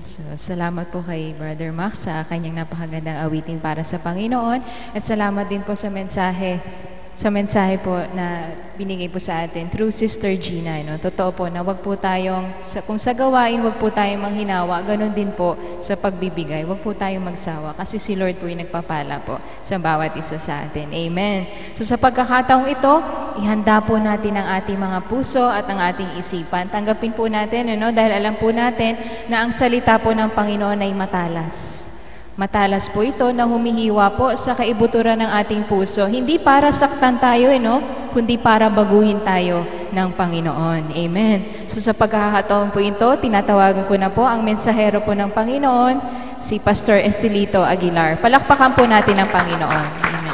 So, salamat po kay Brother Max sa kanyang napakagandang awitin para sa Panginoon. At salamat din po sa mensahe po na binigay po sa atin through Sister Gina. No? Totoo po na wag po tayong, kung sa gawain, wag po tayong manghinawa. Ganon din po sa pagbibigay. Wag po tayong magsawa kasi si Lord po yung nagpapala po sa bawat isa sa atin. Amen. So sa pagkakataong ito, ihanda po natin ang ating mga puso at ang ating isipan. Tanggapin po natin, dahil alam po natin na ang salita po ng Panginoon ay matalas. Matalas po ito na humihiwa po sa kaibuturan ng ating puso. Hindi para saktan tayo, kundi para baguhin tayo ng Panginoon. Amen. So sa pagkakataon po ito, tinatawagan ko na po ang mensahero po ng Panginoon, si Pastor Estelito Aguilar. Palakpakan po natin ang Panginoon. Amen.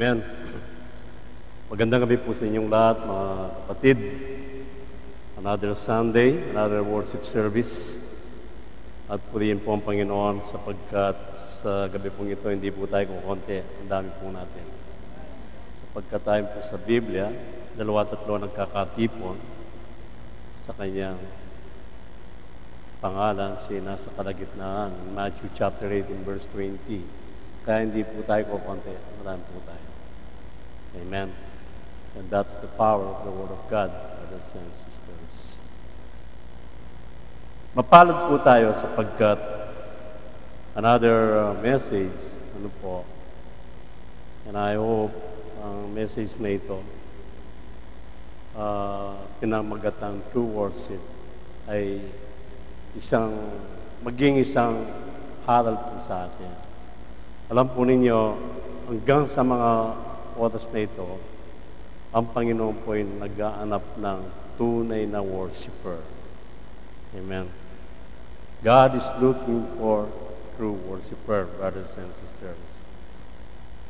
Amen. Magandang gabi po sa inyong lahat, mga kapatid. Another Sunday, another worship service. At purihin po ang Panginoon sapagkat sa gabi pong ito, hindi po tayo kukunti. Ang dami po natin. Sapagkat tayo po sa Biblia, 2-3 nagkakatipon sa kanyang pangalan. Siya nasa kalagitnaan. Matthew chapter 18, verse 20. Kaya hindi po tayo kukunti. Marami po tayo. Amen. And that's the power of the Word of God, brothers and sisters. Mapalad po tayo sapagkat another message, and I hope ang message na ito, pinamagatang true worship, ay maging isang aral po sa atin. Alam po ninyo, hanggang sa mga oras na ito, ang Panginoon po ay nag-aanap ng tunay na worshiper. Amen. God is looking for true worshiper, brothers and sisters.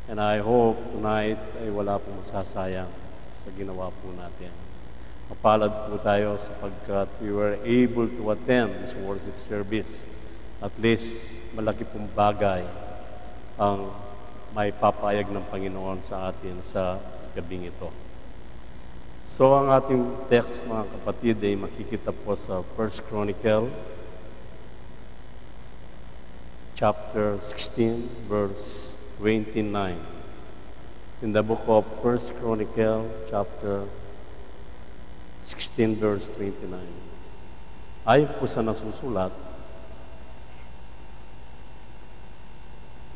And I hope tonight ay wala pong masasayang sa ginawa po natin. Mapalad po tayo sapagkat we were able to attend this worship service. At least, malaki pong bagay ang may papayag ng Panginoon sa atin sa gabing ito. So, ang ating text, mga kapatid, ay makikita po sa 1 Chronicle, chapter 16, verse 29. In the book of 1 Chronicle, chapter 16, verse 29. Ayon po sa nasusulat,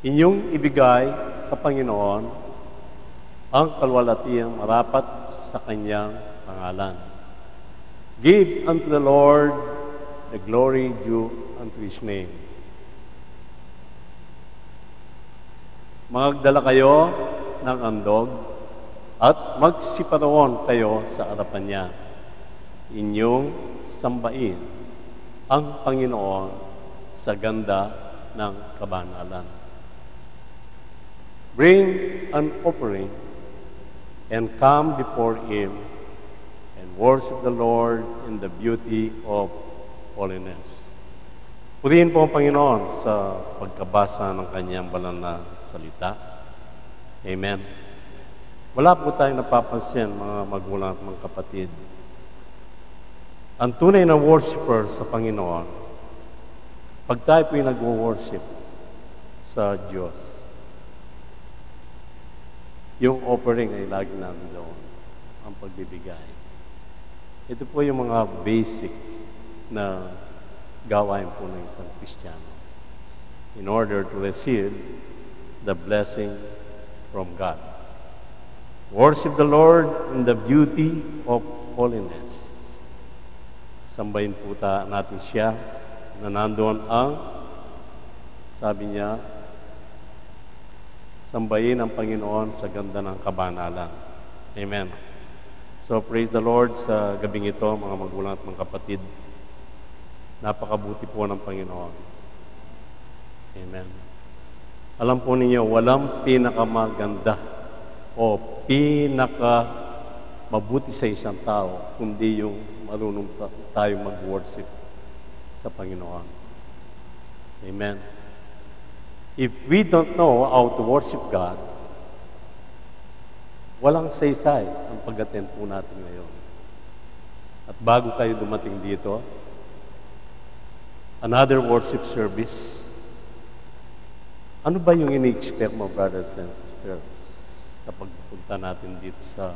inyong ibigay sa Panginoon ang kalwalatiang marapat sa kanyang pangalan. Give unto the Lord the glory due unto His name. Magdala kayo ng andog at magsiparoon kayo sa harapan niya. Inyong sambain ang Panginoon sa ganda ng kabanalan. Bring an offering and come before Him and worship the Lord in the beauty of holiness. Purihin po ang Panginoon sa pagkabasa ng kanyang banal na salita. Amen. Wala po tayong napapansin, mga magulang at mga kapatid. Ang tunay na worshiper sa Panginoon, pag tayo po yung nag-worship sa Diyos, yung offering ay lagi namin doon, ang pagbibigay. Ito po yung mga basic na gawain po ng isang Kristiyano in order to receive the blessing from God. Worship the Lord in the beauty of holiness. Sambahin po natin siya na nandoon ang, sabi niya, sambahin ang Panginoon sa ganda ng kabanalan. Amen. So, praise the Lord sa gabing ito, mga magulang at mga kapatid. Napakabuti po ng Panginoon. Amen. Alam po ninyo, walang pinakamaganda o mabuti sa isang tao, kundi yung marunong tayo mag-worship sa Panginoon. Amen. If we don't know how to worship God, walang saysay ang pag-attend po natin ngayon. At bago kayo dumating dito, another worship service, ano ba yung ini-expect mo, brothers and sisters, sa pagpunta natin dito sa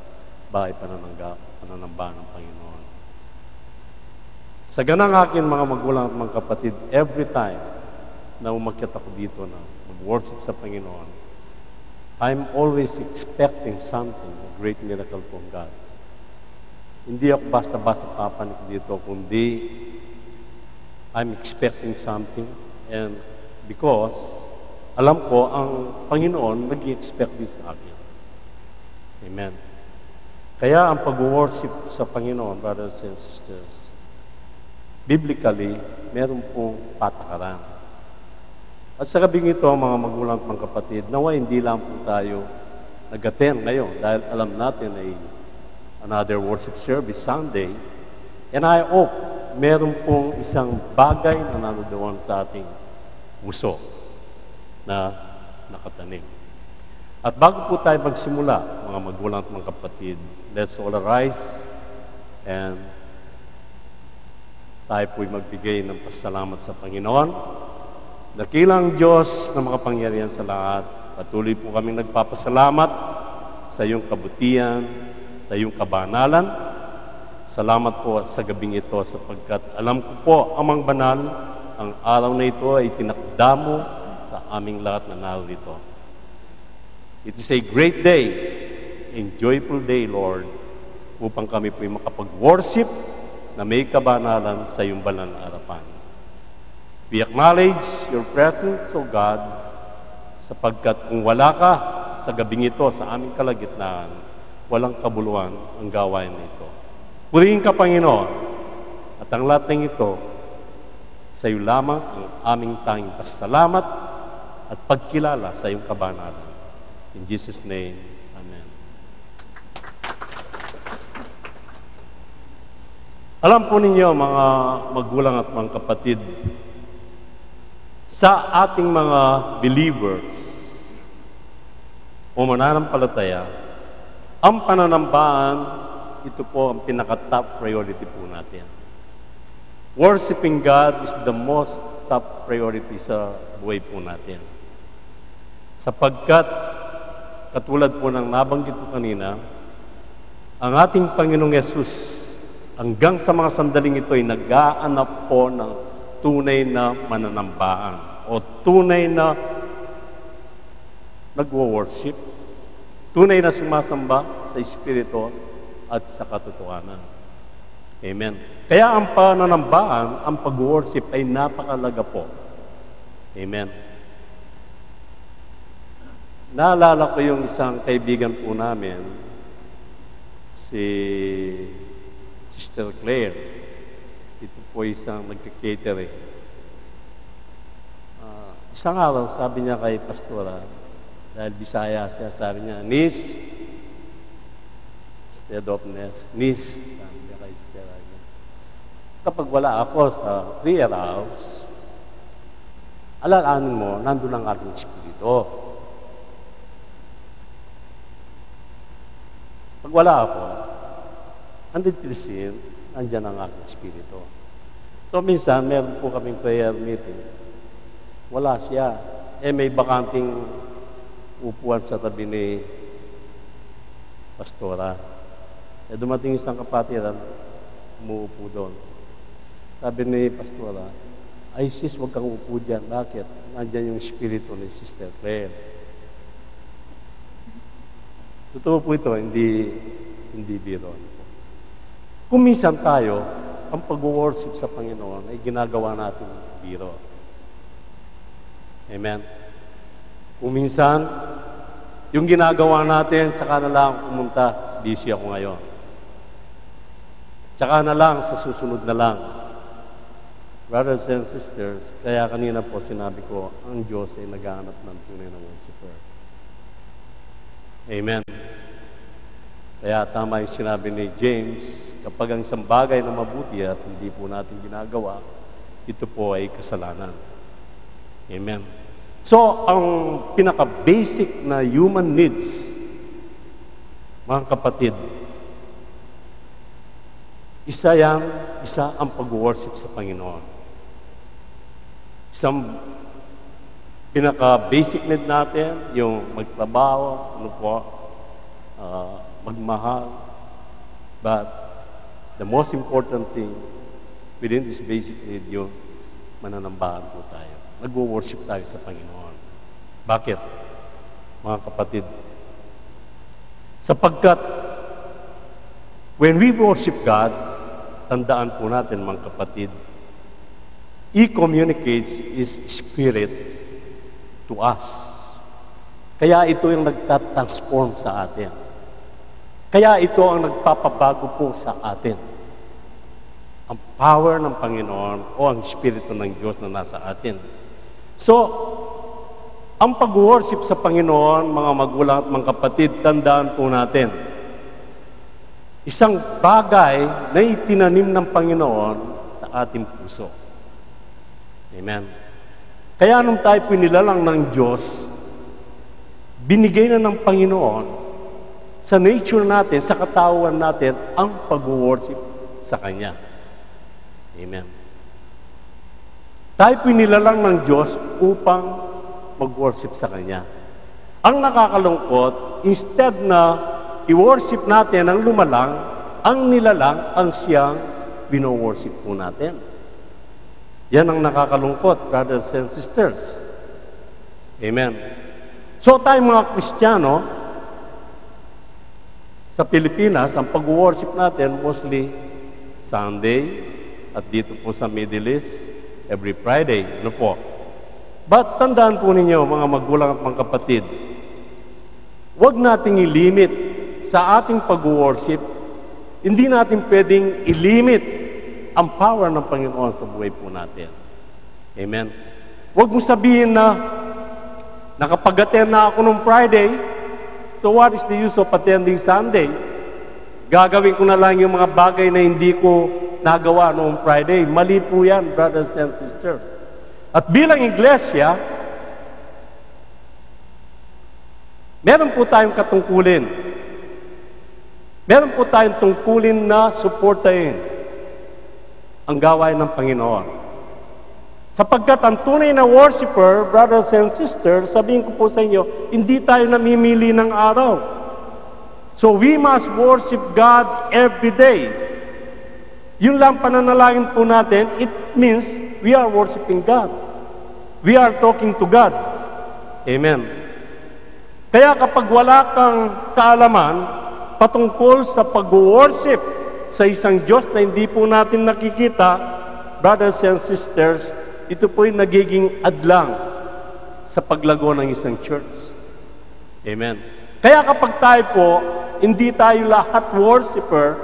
bahay pananamba ng Panginoon? Sa ganang akin, mga magulang at mga kapatid, every time na umakyat ako dito na mag-worship sa Panginoon, I'm always expecting something, a great miracle from God. Hindi ako basta-basta papanik dito, kundi I'm expecting something, and because alam ko, ang Panginoon nag-i-expect din sa akin. Amen. Kaya ang pag-worship sa Panginoon, brothers and sisters, biblically, meron pong patakaran. At sa gabing ito, mga magulang at mga kapatid, nawa hindi lang po tayo nag-attend ngayon dahil alam natin ay another worship service Sunday. And I hope meron pong isang bagay na nandoon sa ating puso na nakatanim. At bago po tayo magsimula, mga magulang at mga kapatid, let's all arise and tayo po'y magbigay ng pasalamat sa Panginoon. Dakilang Diyos na makapangyarihan sa lahat, patuloy po kaming nagpapasalamat sa iyong kabutihan, sa iyong kabanalan. Salamat po sa gabing ito sapagkat alam ko po, Amang Banal, ang araw na ito ay tinakda mo sa aming lahat na narito. It is a great day, a joyful day, Lord, upang kami po'y makapag-worship na may kabanalan sa iyong banal na harapan. We acknowledge your presence, O God, sapagkat kung wala ka sa gabing ito, sa aming kalagitnaan, walang kabuluhan ang gawain na ito. Purihin ka, Panginoon, at ang lahat ng ito, sa iyo lamang ang aming tanging pasalamat at pagkilala sa iyong kabanalan. In Jesus' name, Amen. Alam po ninyo, mga magulang at mga kapatid, sa ating mga believers o mananampalataya, ang pananambaan, ito po ang pinaka-top priority po natin. Worshiping God is the most top priority sa buhay po natin. Sapagkat, katulad po ng nabanggit ko kanina, ang ating Panginoong Yesus, hanggang sa mga sandaling ito ay nag-aanap po ng tunay na mananambaan o tunay na nagwo-worship, tunay na sumasamba sa Espiritu at sa katotohanan. Amen. Kaya ang pananambaan, ang pag-worship ay napakalaga po. Amen. Naalala ko yung isang kaibigan po namin, si Sister Claire. Ito po isang nagka-catering. Isang araw, sabi niya kay Pastora, dahil Bisaya siya, sabi niya, Nis, instead of Nis, sabi niya kay Sister Agnes. Kapag wala ako sa prayer house, alalahanin mo, nandun ang aking espiritu. Pag wala ako, 100% andyan ang aking espiritu. So minsan, meron po kaming prayer meeting. Wala siya. May bakanting upuan sa tabi ni Pastora. Dumating isang kapatiran, umuupo doon. Sabi ni Pastora, ay sis, huwag kang upo dyan. Bakit? Nandyan yung espiritu ni Sister Claire. Totoo po ito, hindi biro. Kung minsan tayo, ang pag-worship sa Panginoon ay ginagawa natin biro. Amen. Kung minsan, yung ginagawa natin, tsaka na lang pumunta, busy ako ngayon. Tsaka na lang, sa susunod na lang. Brothers and sisters, kaya kanina po sinabi ko, ang Diyos ay naghahanap ng tunay na worshiper. Amen. Kaya tama yung sinabi ni James, kapag ang isang bagay na mabuti at hindi po natin ginagawa, ito po ay kasalanan. Amen. So, ang pinaka-basic na human needs, mga kapatid, isa ang pag-worship sa Panginoon. Isang pinaka-basic need natin, yung magtrabaho, magmahal. But the most important thing within this basic need, yung mananambahan po tayo. Nag-worship tayo sa Panginoon. Bakit? Mga kapatid, sapagkat when we worship God, tandaan po natin mga kapatid, He communicates His Spirit to us. Kaya ito yung nagtatransform sa atin. Kaya ito ang nagpapabago po sa atin. Ang power ng Panginoon o ang Espiritu ng Diyos na nasa atin. So, ang pag-worship sa Panginoon, mga magulang at mga kapatid, tandaan po natin, isang bagay na itinanim ng Panginoon sa ating puso. Amen. Kaya nung tayo pinilalang ng Diyos, binigay na ng Panginoon sa nature natin, sa katawan natin, ang pag-worship sa Kanya. Amen. Tayo pinilalang ng Diyos upang mag-worship sa Kanya. Ang nakakalungkot, instead na i-worship natin ang lumalang, ang nilalang ang siyang bino-worship po natin. Yan ang nakakalungkot, brothers and sisters. Amen. So tayo mga Kristiyano, sa Pilipinas, ang pag-worship natin mostly Sunday, at dito po sa Middle East, every Friday. Ano po? But tandaan po ninyo, mga magulang at mga kapatid, huwag nating ilimit sa ating pag-worship, hindi natin pwedeng ilimit ang power ng Panginoon sa buhay po natin. Amen. Huwag mo sabihin na nakapag-attend na ako nung Friday, so what is the use of attending Sunday? Gagawin ko na lang yung mga bagay na hindi ko nagawa noong Friday. Mali po yan, brothers and sisters. At bilang iglesia, meron po tayong katungkulin. Meron po tayong tungkulin na suportahin ang gawain ng Panginoon. Sapagkat ang tunay na worshiper, brothers and sisters, sabihin ko po sa inyo, hindi tayo namimili ng araw. So we must worship God every day. Yun lang pananalangin po natin, it means we are worshiping God. We are talking to God. Amen. Kaya kapag wala kang kaalaman patungkol sa pag-worship sa isang Diyos na hindi po natin nakikita, brothers and sisters, ito po'y nagiging adlang sa paglago ng isang church. Amen. Kaya kapag tayo po, hindi tayo lahat worshiper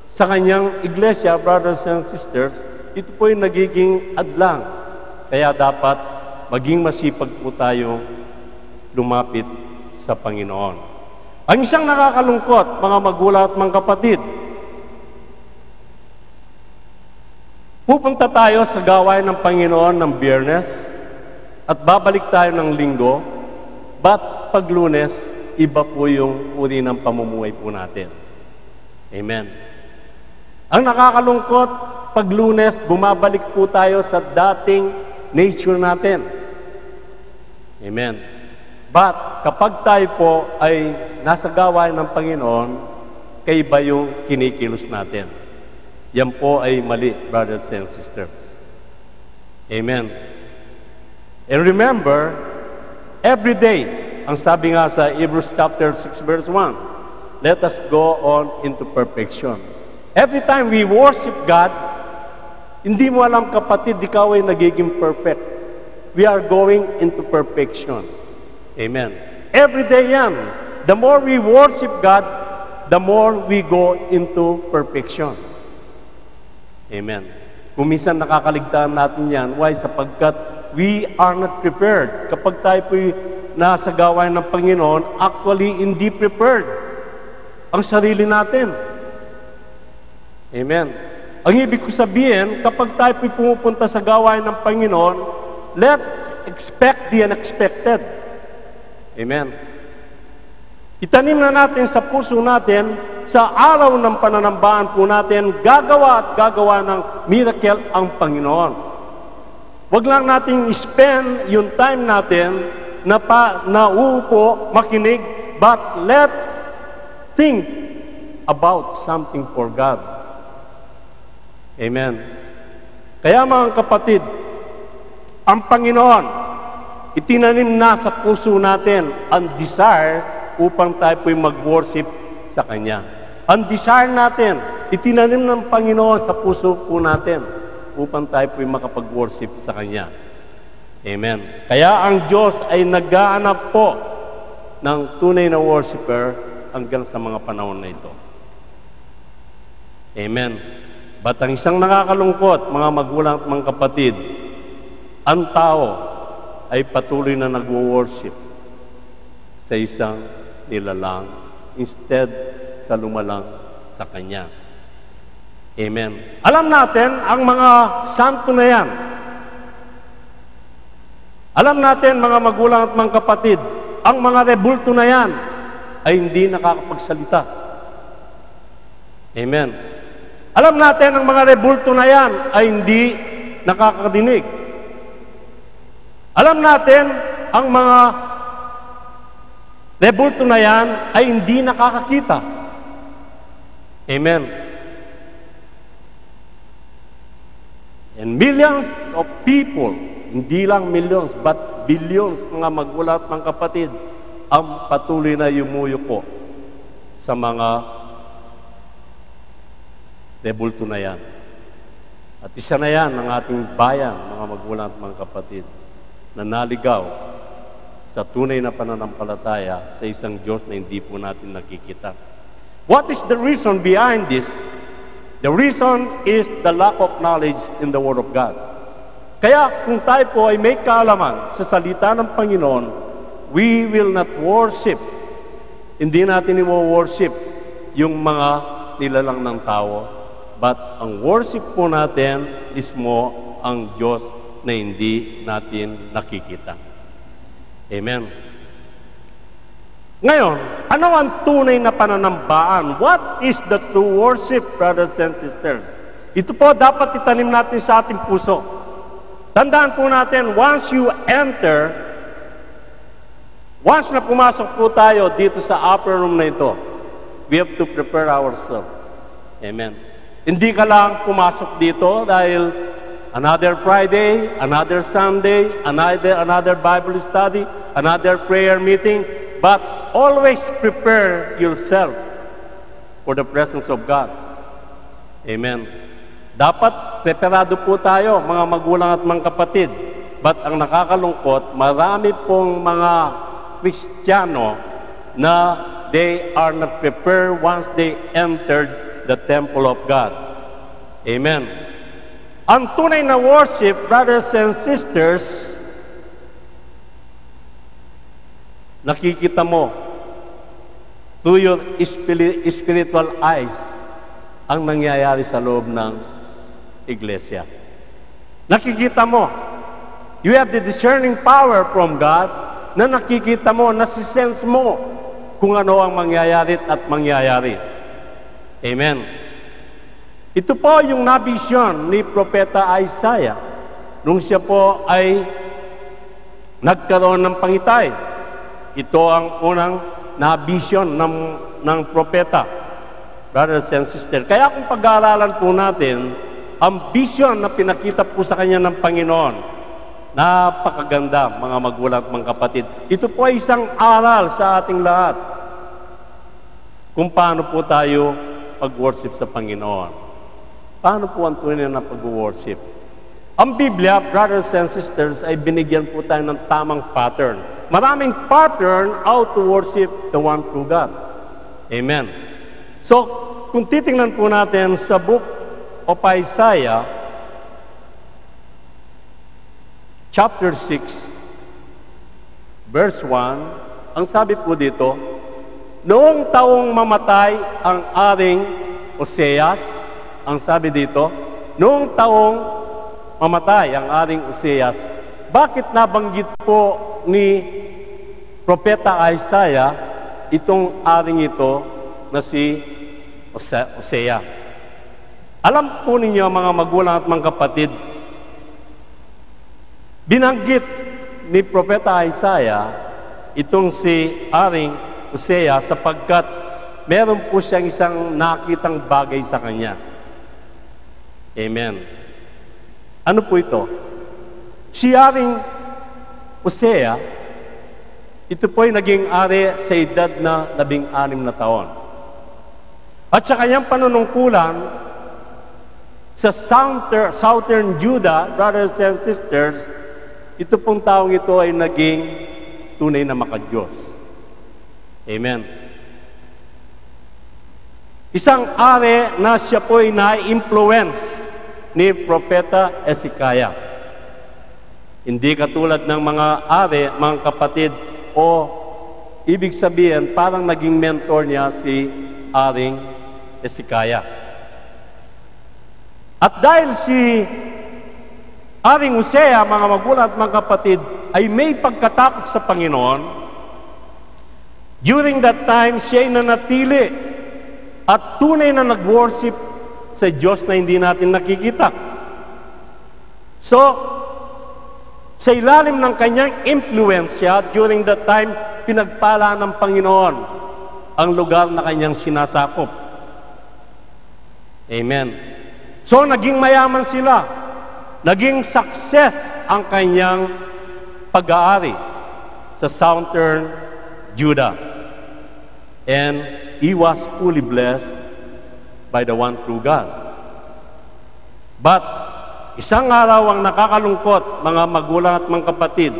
sa kanyang iglesia, brothers and sisters, ito po'y nagiging adlang. Kaya dapat maging masipag po tayo lumapit sa Panginoon. Ang isang nakakalungkot, mga magulang at mga kapatid, pupunta tayo sa gawain ng Panginoon ng Biyernes at babalik tayo ng Linggo, but pag Lunes, iba po yung uri ng pamumuhay po natin. Amen. Ang nakakalungkot, pag Lunes, bumabalik po tayo sa dating nature natin. Amen. But kapag tayo po ay nasa gawain ng Panginoon, kaiba yung kinikilos natin. Yan po ay mali, brothers and sisters. Amen. And remember, every day, ang sabi nga sa Hebrews chapter 6 verse 1, let us go on into perfection. Every time we worship God, hindi mo alam kapatid, ikaw ay nagiging perfect. We are going into perfection. Amen. Every day yan. The more we worship God, the more we go into perfection. Amen. Kung minsan nakakaligtaan natin yan, why? Sapagkat we are not prepared. Kapag tayo po'y nasa gawain ng Panginoon, actually hindi prepared ang sarili natin. Amen. Ang ibig ko sabihin, kapag tayo po'y pumupunta sa gawain ng Panginoon, let's expect the unexpected. Amen. Itanim na natin sa puso natin, sa araw ng pananambahan po natin, gagawa at gagawa ng miracle ang Panginoon. Huwag lang nating spend yung time natin na uupo, makinig, but let think about something for God. Amen. Kaya mga kapatid, ang Panginoon, itinanim na sa puso natin ang desire upang tayo po'y mag-worship sa Kanya. Ang desire natin, itinanim ng Panginoon sa puso po natin upang tayo po'y makapag-worship sa Kanya. Amen. Kaya ang Diyos ay nag-aanap po ng tunay na worshiper hanggang sa mga panahon na ito. Amen. But ang isang nakakalungkot, mga magulang at mga kapatid, ang tao ay patuloy na nag-worship sa isang nilalang instead sa lumalang sa Kanya. Amen. Alam natin ang mga santo na yan. Alam natin, mga magulang at mga kapatid, ang mga rebulto na yan ay hindi nakakapagsalita. Amen. Alam natin, ang mga rebulto na yan ay hindi nakakadinig. Alam natin, ang mga rebulto na yan ay hindi nakakakita. Amen. And millions of people, hindi lang millions, but billions, mga magulang at mga kapatid, ang patuloy na yumuyuko sa mga rebulto na yan. At isa na yan ng ating bayan, mga magulang at mga kapatid, na naligaw sa tunay na pananampalataya sa isang Diyos na hindi po natin nakikita. What is the reason behind this? The reason is the lack of knowledge in the Word of God. Kaya kung tayo po ay may kaalaman sa salita ng Panginoon, we will not worship. Hindi natin i-worship yung mga nilalang ng tao, but ang worship po natin is mo ang Diyos na hindi natin nakikita. Amen. Ngayon, ano ang tunay na pananambaan? What is the true worship, brothers and sisters? Ito po dapat itanim natin sa ating puso. Tandaan po natin, once na pumasok po tayo dito sa upper room na ito, we have to prepare ourselves. Amen. Hindi ka lang pumasok dito dahil another Friday, another Sunday, another Bible study, another prayer meeting, but always prepare yourself for the presence of God. Amen. Dapat preparado po tayo, mga magulang at mga kapatid. But ang nakakalungkot, marami pong mga Kristiyano na they are not prepared once they entered the temple of God. Amen. Ang tunay na worship, brothers and sisters, nakikita mo through your spiritual eyes ang nangyayari sa loob ng iglesia. Nakikita mo. You have the discerning power from God na nakikita mo, nasisense mo kung ano ang mangyayari at mangyayari. Amen. Ito po yung nabisyon ni Propeta Isaiah nung siya po ay nagkaroon ng pangitay. Ito ang unang nabisyon ng propeta, brothers and sisters. Kaya kung pag-aaralan po natin, ang vision na pinakita po sa kanya ng Panginoon, napakaganda, mga magulang at mga kapatid. Ito po ay isang aral sa ating lahat kung paano po tayo pag-worship sa Panginoon. Paano po ang tunay na pag-worship? Ang Biblia, brothers and sisters, ay binigyan po tayo ng tamang pattern. Maraming pattern how to worship the one true God. Amen. So, kung titingnan po natin sa book of Isaiah, chapter 6, verse 1, ang sabi po dito, noong taong mamatay ang aring Oseas, ang sabi dito, noong taong mamatay ang aring Oseas, bakit nabanggit po ni Propeta Isaiah itong aring ito na si Osea? Alam po ninyo mga magulang at mga kapatid, binanggit ni Propeta Isaiah itong si aring Osea sapagkat meron po siyang isang nakitang bagay sa kanya. Amen. Ano po ito? Si aring Osea, ito po ay naging ari sa edad na 16 na taon. At sa kanyang panunungkulan sa southern Judah, brothers and sisters, ito pong taong ito ay naging tunay na makadiyos. Amen. Isang ari na siya po ay na-influence ni Propeta Hezekiah. Hindi katulad ng mga ari, mga kapatid, o ibig sabihin, parang naging mentor niya si aring Hezekiah. At dahil si aring Hosea, mga magulang at mga kapatid, ay may pagkatakot sa Panginoon, during that time, siya ay nanatili at tunay na nag-worship sa Diyos na hindi natin nakikita. So, sa ilalim ng kanyang impluensya, during that time, pinagpala ng Panginoon ang lugar na kanyang sinasakop. Amen. So, naging mayaman sila. Naging success ang kanyang pag-aari sa southern Judah. And he was fully blessed by the one true God. But, isang araw ang nakakalungkot, mga magulang at mga kapatid,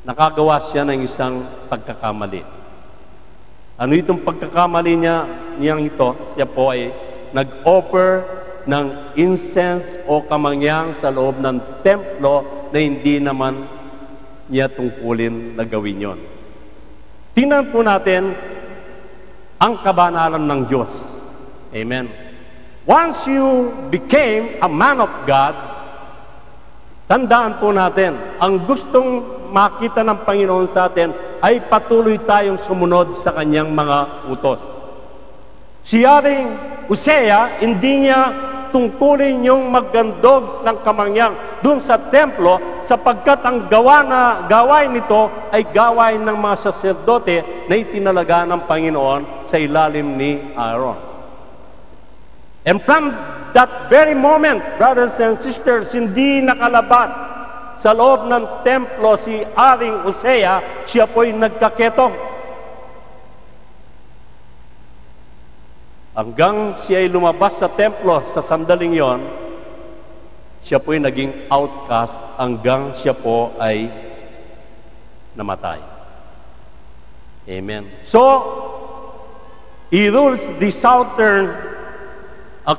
nakagawa siya ng isang pagkakamali. Ano itong pagkakamali niyang ito? Siya po ay nag-offer ng incense o kamangyang sa loob ng templo na hindi naman niya tungkulin na gawin yon. Tingnan po natin ang kabanalan ng Diyos. Amen. Once you became a man of God, tandaan po natin, ang gustong makita ng Panginoon sa atin ay patuloy tayong sumunod sa kanyang mga utos. Si aring Hosea, hindi niya tungkulin yung maggandog ng kamangyang doon sa templo sapagkat ang gawain nito ay gawain ng mga saserdote na itinalaga ng Panginoon sa ilalim ni Aaron. And from that very moment, brothers and sisters, hindi nakalabas sa loob ng templo si aring Hosea, siya po'y nagkaketong. Hanggang siya ay lumabas sa templo sa sandaling yon, siya po'y naging outcast hanggang siya po ay namatay. Amen. So, he rules the southern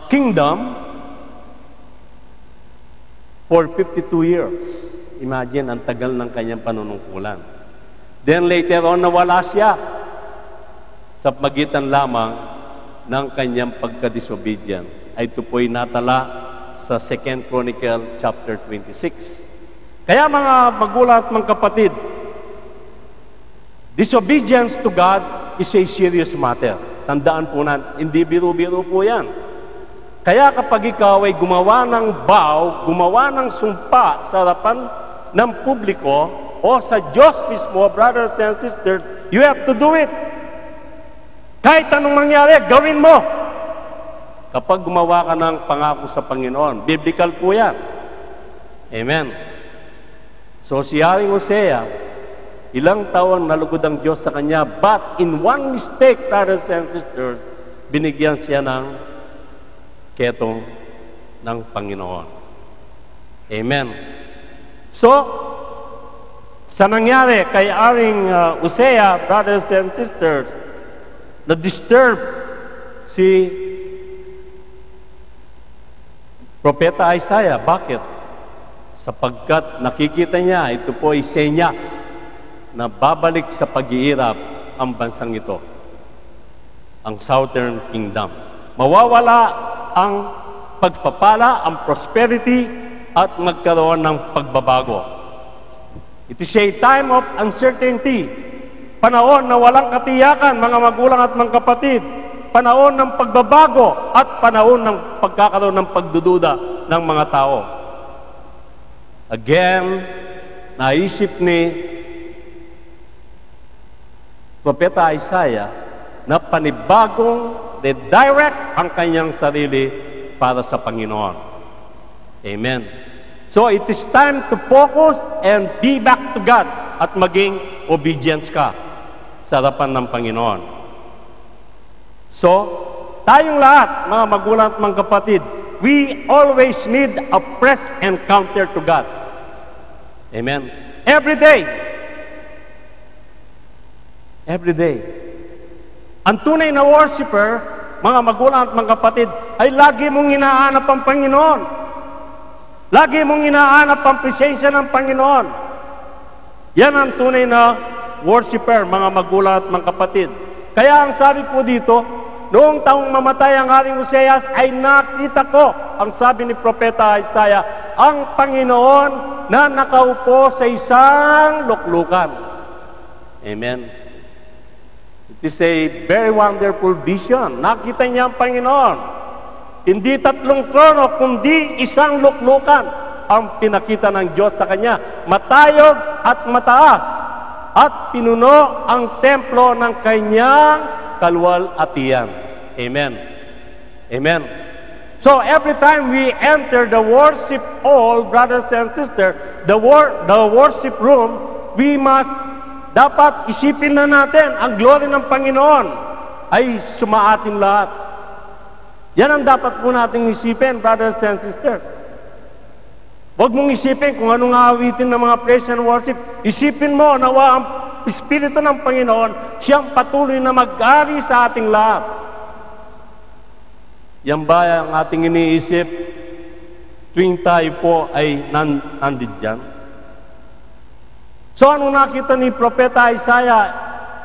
kingdom for 52 years. Imagine, ang tagal ng kanyang panunungkulan. Then later on, nawala siya sa pagitan lamang ng kanyang pagka-disobedience. Ay ito po'y natala sa 2 Chronicle chapter 26. Kaya mga magulang at mga kapatid, disobedience to God is a serious matter. Tandaan po na, hindi biro-biro po yan. Kaya kapag ikaw ay gumawa ng vow, gumawa ng sumpa sa harapan ng publiko o sa Diyos mismo, brothers and sisters, you have to do it. Kahit anong mangyari, gawin mo. Kapag gumawa ka ng pangako sa Panginoon, biblical po yan. Amen. So si Haring Hosea, ilang taon nalugod ang Diyos sa kanya, but in one mistake, brothers and sisters, binigyan siya ng ketong ng Panginoon. Amen. So, sa nangyari kay Haring Hosea, brothers and sisters, na-disturb si Propeta Isaiah. Bakit? sapagkat nakikita niya, ito po ay senyas na babalik sa pag-iirap ang bansang ito, ang Southern Kingdom. Mawawala ang pagpapala, ang prosperity, at magkaroon ng pagbabago. It is a time of uncertainty. Panahon na walang katiyakan, mga magulang at mga kapatid. Panahon ng pagbabago at panahon ng pagkakaroon ng pagdududa ng mga tao. Again, naisip ni Propeta Isaiah na panibagong redirect ang kanyang sarili para sa Panginoon. Amen. So it is time to focus and be back to God at maging obedience ka sa harapan ng Panginoon. So, tayong lahat, mga magulang at mga kapatid, we always need a fresh encounter to God. Amen. Every day. Every day. Ang tunay na worshiper, mga magulang at mga kapatid, ay lagi mong hinahanap ang Panginoon. Lagi mong hinahanap ang presensya ng Panginoon. Yan ang tunay na worshiper, mga magulang at mga kapatid. Kaya ang sabi po dito, noong taong mamatay ang Haring Oseas, ay nakita ko, ang sabi ni Propeta Isaiah, ang Panginoon na nakaupo sa isang luklukan. Amen. It is a very wonderful vision. Nakita niya ang Panginoon. Hindi 3 trono, kundi isang luklukan ang pinakita ng Diyos sa kanya. Matayog at mataas. At pinuno ang templo ng kanyang kaluwalhatian. Amen. Amen. So every time we enter the worship hall, brothers and sisters, the worship room, we must dapat isipin na natin ang glory ng Panginoon ay sumaatin lahat. Yan ang dapat po nating isipin, brothers and sisters. Huwag mong isipin kung anong awitin ng mga praise and worship. Isipin mo na ang Espiritu ng Panginoon, siyang patuloy na mag-ari sa ating lahat. Yan ba ang ating iniisip tuwing tayo po ay nandyan? So, anong nakita ni Propeta Isaiah?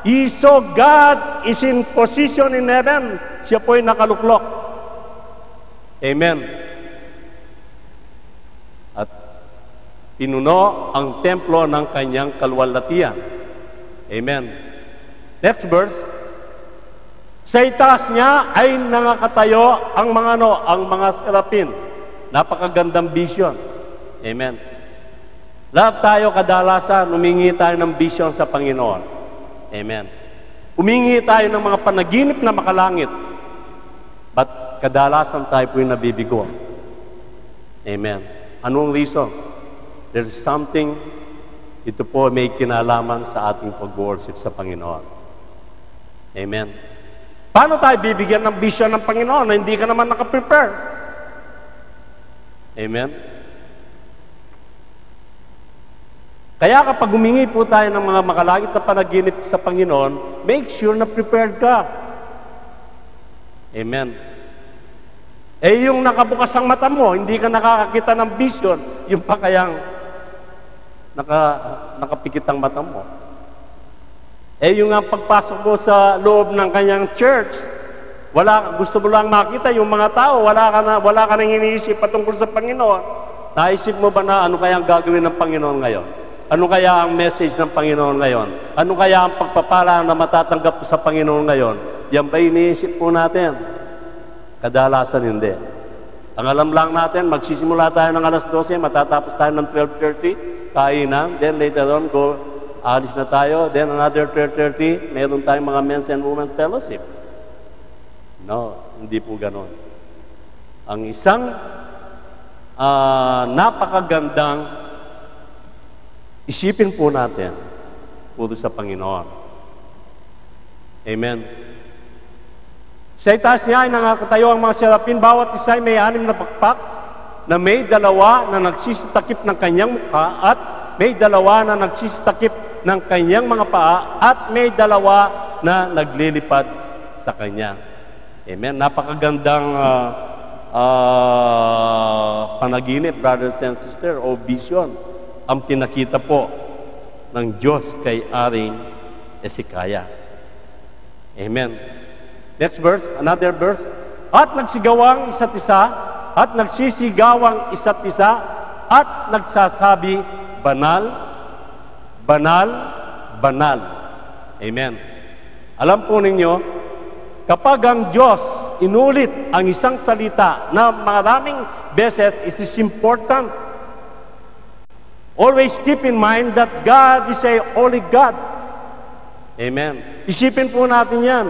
He saw God is in position in heaven. Siya po ay nakaluklok. Amen. At pinuno ang templo ng kanyang kaluwalhatian. Amen. Next verse. Sa itaas niya ay nangakatayo ang mga serapin. Napakagandang vision. Amen. Lahat tayo kadalasan, humingi tayo ng vision sa Panginoon. Amen. Humingi tayo ng mga panaginip na makalangit. But kadalasan tayo po yung nabibigo. Amen. Anong reason? There's something, ito po may kinalaman sa ating pag-worship sa Panginoon. Amen. Paano tayo bibigyan ng vision ng Panginoon na hindi ka naman nakaprepare? Amen. Kaya kapag humingi po tayo ng mga makalangit na panaginip sa Panginoon, make sure na prepared ka. Amen. Eh yung nakabukas ang mata mo, hindi ka nakakakita ng vision, yung pa kayang nakapikit ang mata mo. Eh yung nga pagpasok mo sa loob ng kanyang church, gusto mo lang makita yung mga tao, wala ka nang iniisip patungkol sa Panginoon. Naisip mo ba na ano kayang gagawin ng Panginoon ngayon? Ano kaya ang message ng Panginoon ngayon? Ano kaya ang pagpapala na matatanggap sa Panginoon ngayon? Yan ba iniisip po natin? Kadalasan hindi. Ang alam lang natin, magsisimula tayo ng alas 12, matatapos tayo ng 12:30, kainan, then later on, alis na tayo, then another 12:30, meron tayong mga men's and women's fellowship. No, hindi po ganon. Ang isang napakagandang isipin po natin, puro sa Panginoon. Amen. Sa itaas niya ay nangakatayo ang mga serapin, bawat isa ay may 6 na pakpak, na may 2 na nagsisitakip ng kanyang mukha, at may 2 na nagsisitakip ng kanyang mga paa, at may 2 na naglilipad sa kanya. Amen. Napakagandang panaginip, brothers and sisters, o vision ang pinakita po ng Diyos kay Aring Hezekiah. Amen. Next verse, another verse. At nagsigawang isa't isa, at nagsisigawang isa't isa, at nagsasabi, banal, banal, banal. Amen. Alam po ninyo, kapag ang Diyos inulit ang isang salita na maraming beses, it is important. Always keep in mind that God is a holy God. Amen. Isipin po natin yan.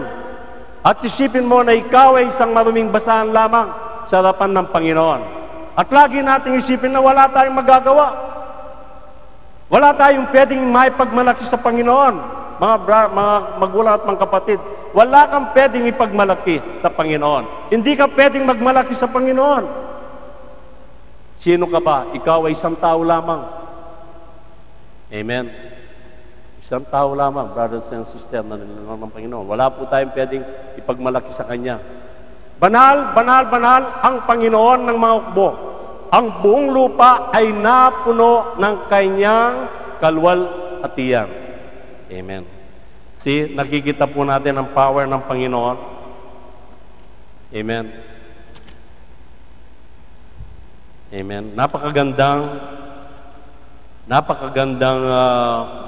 At isipin mo na ikaw ay isang maruming basahan lamang sa harapan ng Panginoon. At lagi natin isipin na wala tayong magagawa. Wala tayong pwedeng maipagmalaki sa Panginoon. Mga magulang at mga kapatid, wala kang pwedeng ipagmalaki sa Panginoon. Hindi ka pwedeng magmalaki sa Panginoon. Sino ka ba? Ikaw ay isang tao lamang. Amen. Isang tao lamang, brothers and sisters, na nilalang ng Panginoon. Wala po tayong pwedeng ipagmalaki sa Kanya. Banal, banal, banal ang Panginoon ng mga ukbo. Ang buong lupa ay napuno ng Kanyang kalwalhatian. Amen. See, nakikita po natin ang power ng Panginoon. Amen. Amen. Napakagandang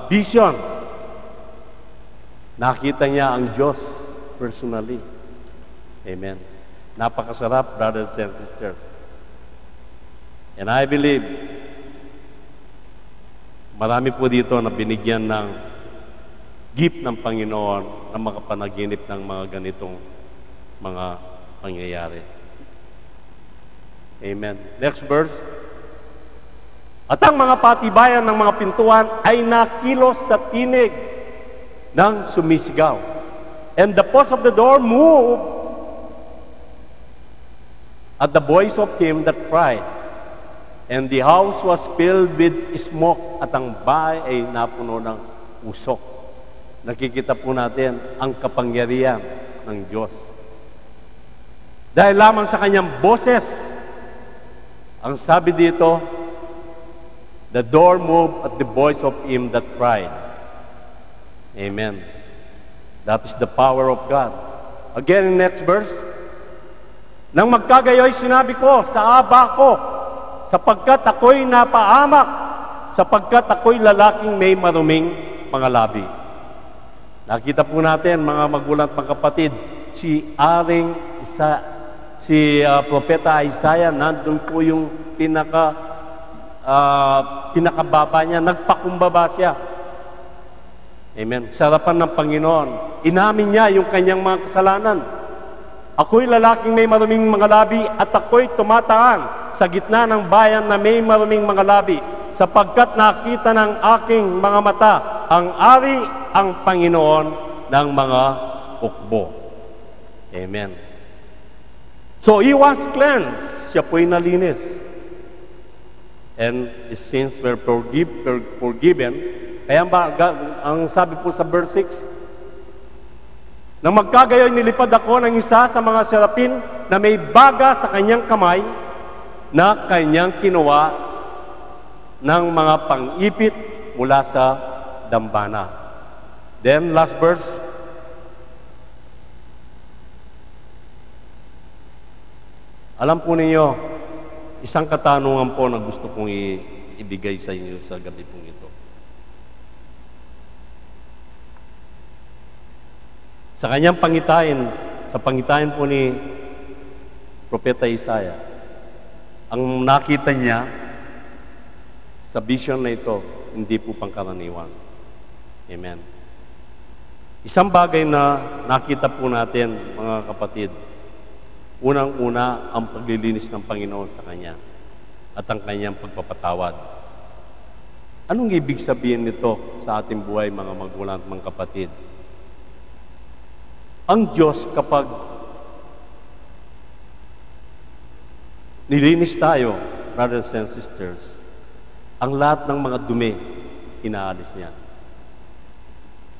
vision. Nakita niya ang Diyos personally. Amen. Napakasarap, brothers and sisters. And I believe, marami po dito na binigyan ng gift ng Panginoon na makapanaginip ng mga ganitong mga pangyayari. Amen. Next verse. At ang mga patibayan ng mga pintuan ay nakilos sa tinig ng sumisigaw. And the post of the door moved at the voice of him that cried. And the house was filled with smoke, at ang bahay ay napuno ng usok. Nakikita po natin ang kapangyarihan ng Diyos. Dahil lamang sa kanyang boses, ang sabi dito, the door moved at the voice of him that cried. Amen. That is the power of God. Again, in next verse. Nang magkagayoy, sinabi ko sa aba ko, sapagkat ako'y napaamak, sapagkat ako'y lalaking may maruming mga labi. Nakita po natin, mga magulang at mga kapatid, si Propeta Isaiah, nandun po yung pinakababa niya, nagpakumbaba siya. Amen. Sa harapan ng Panginoon, inamin niya yung kanyang mga kasalanan. Ako'y lalaking may maruming mga labi, at ako'y tumataan sa gitna ng bayan na may maruming mga labi, sapagkat nakita ng aking mga mata ang ari, ang Panginoon ng mga ukbo. Amen. So, he was cleansed. Siya po'y nalinis. And his sins were forgiven. Kaya ang sabi po sa verse 6, nang magkagayoy, nilipad ako ng isa sa mga serapin na may baga sa kanyang kamay na kanyang kinuha ng mga pang-ipit mula sa dambana. Then, last verse. Alam po ninyo, isang katanungan po na gusto kong ibigay sa inyo sa gabi pong ito. Sa kanyang pangitain, sa pangitain po ni Propeta Isaiah, ang nakita niya sa vision na ito, hindi po pangkaraniwan. Amen. Isang bagay na nakita po natin, mga kapatid, unang-una ang paglilinis ng Panginoon sa Kanya at ang Kanyang pagpapatawad. Anong ibig sabihin nito sa ating buhay, mga magulang at mga kapatid? Ang Diyos, kapag nilinis tayo, brothers and sisters, ang lahat ng mga dumi, inaalis niya.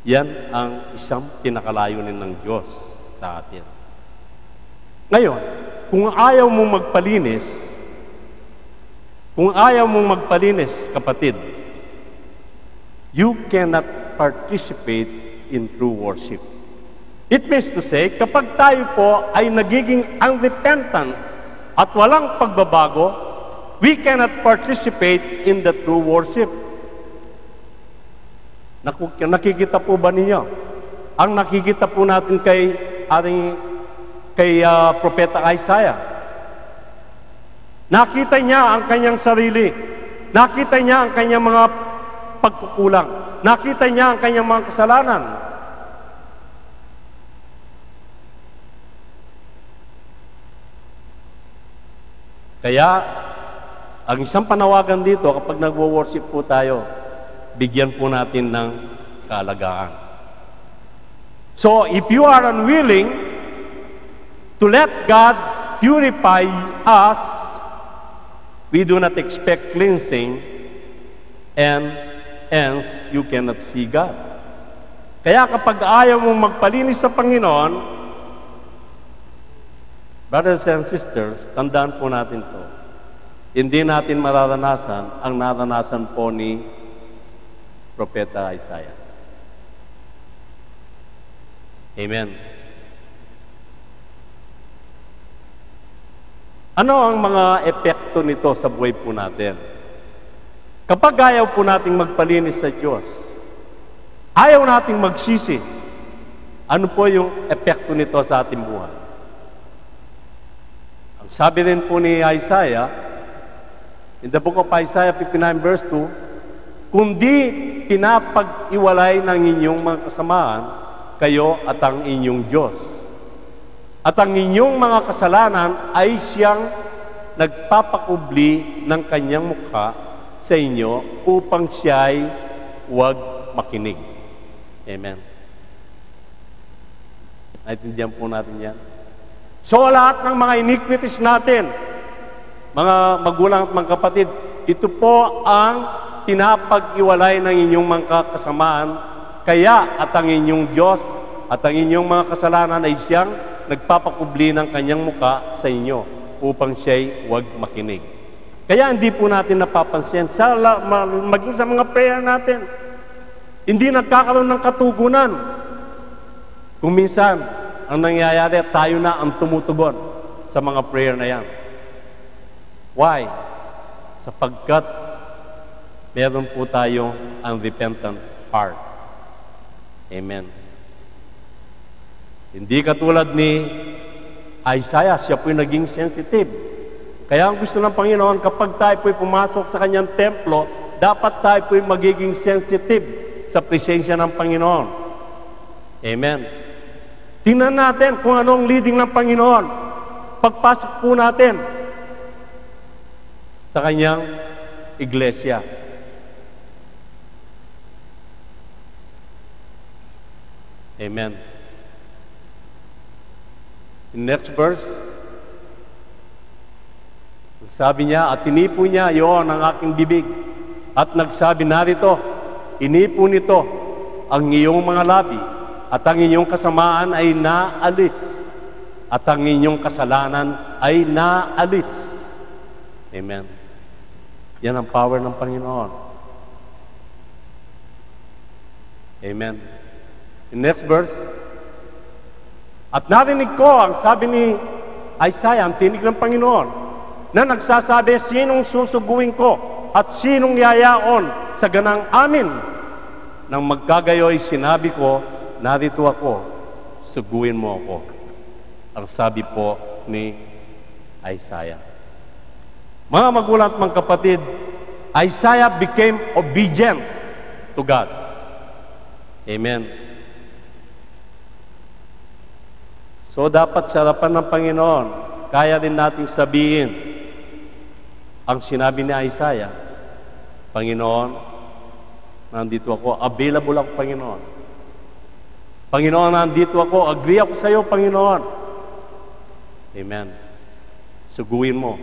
Yan ang isang pinakalayunin ng Diyos sa atin. Ngayon, kung ayaw mong magpalinis, kapatid, you cannot participate in true worship. It means to say, kapag tayo po ay nagiging unrepentant at walang pagbabago, we cannot participate in the true worship. Nakikita po ba ninyo? Ang nakikita po natin kay Propeta Isaiah. Nakita niya ang kanyang sarili. Nakita niya ang kanyang mga pagkukulang. Nakita niya ang kanyang mga kasalanan. Kaya, ang isang panawagan dito, kapag nagwo-worship po tayo, bigyan po natin ng kaalagaan. So, if you are unwilling to let God purify us, we do not expect cleansing, and hence, you cannot see God. Kaya kapag ayaw mong magpalinis sa Panginoon, brothers and sisters, tandaan po natin to. Hindi natin mararanasan ang naranasan po ni Propeta Isaiah. Amen. Ano ang mga epekto nito sa buhay po natin? Kapag ayaw po nating magpalinis sa Diyos, ayaw nating magsisi, ano po yung epekto nito sa ating buhay? Ang sabi rin po ni Isaiah, in the book of Isaiah 59 verse 2, kundi pinapag-iwalay ng inyong mga kasamaan, kayo at ang inyong Diyos. At ang inyong mga kasalanan ay siyang nagpapakubli ng kanyang mukha sa inyo upang siya'y huwag makinig. Amen. Naintindihan po natin yan. So lahat ng mga iniquities natin, mga magulang at mga kapatid, ito po ang pinapag-iwalay ng inyong mga kasamaan, kaya at ang inyong Diyos at ang inyong mga kasalanan ay siyang nagpapakubli ng kanyang muka sa inyo upang siya'y huwag makinig. Kaya hindi po natin napapansin, maging sa mga prayer natin, hindi nagkakaroon ng katugunan. Kung minsan, ang nangyayari, tayo na ang tumutugon sa mga prayer na yan. Why? Sapagkat meron po tayong unrepentant heart. Amen. Hindi katulad ni Isaiah, siya po'y naging sensitive. Kaya ang gusto ng Panginoon, kapag tayo po'y pumasok sa kanyang templo, dapat tayo po'y magiging sensitive sa presensya ng Panginoon. Amen. Tingnan natin kung anong leading ng Panginoon. Pagpasok po natin sa kanyang iglesia. Amen. In next verse, sabi niya, at tinipo niya yon ang aking bibig, at nagsabi, narito, inipo nito ang iyong mga labi, at ang inyong kasamaan ay naalis, at ang inyong kasalanan ay naalis. Amen. Yan ang power ng Panginoon. Amen. In next verse, at narinig ko ang sabi ni Isaiah, ang tinig ng Panginoon, na nagsasabi, sinong susuguin ko at sinong yayaon sa ganang amin? Nang magkagayoy, sinabi ko, narito ako, suguin mo ako. Ang sabi po ni Isaiah. Mga magulang at mga kapatid, Isaiah became obedient to God. Amen. So dapat sa harapan ng Panginoon, kaya din nating sabihin ang sinabi ni Isaiah, Panginoon, nandito ako, available ako, Panginoon. Panginoon, nandito ako, agree ako sa iyo, Panginoon. Amen. Suguin mo.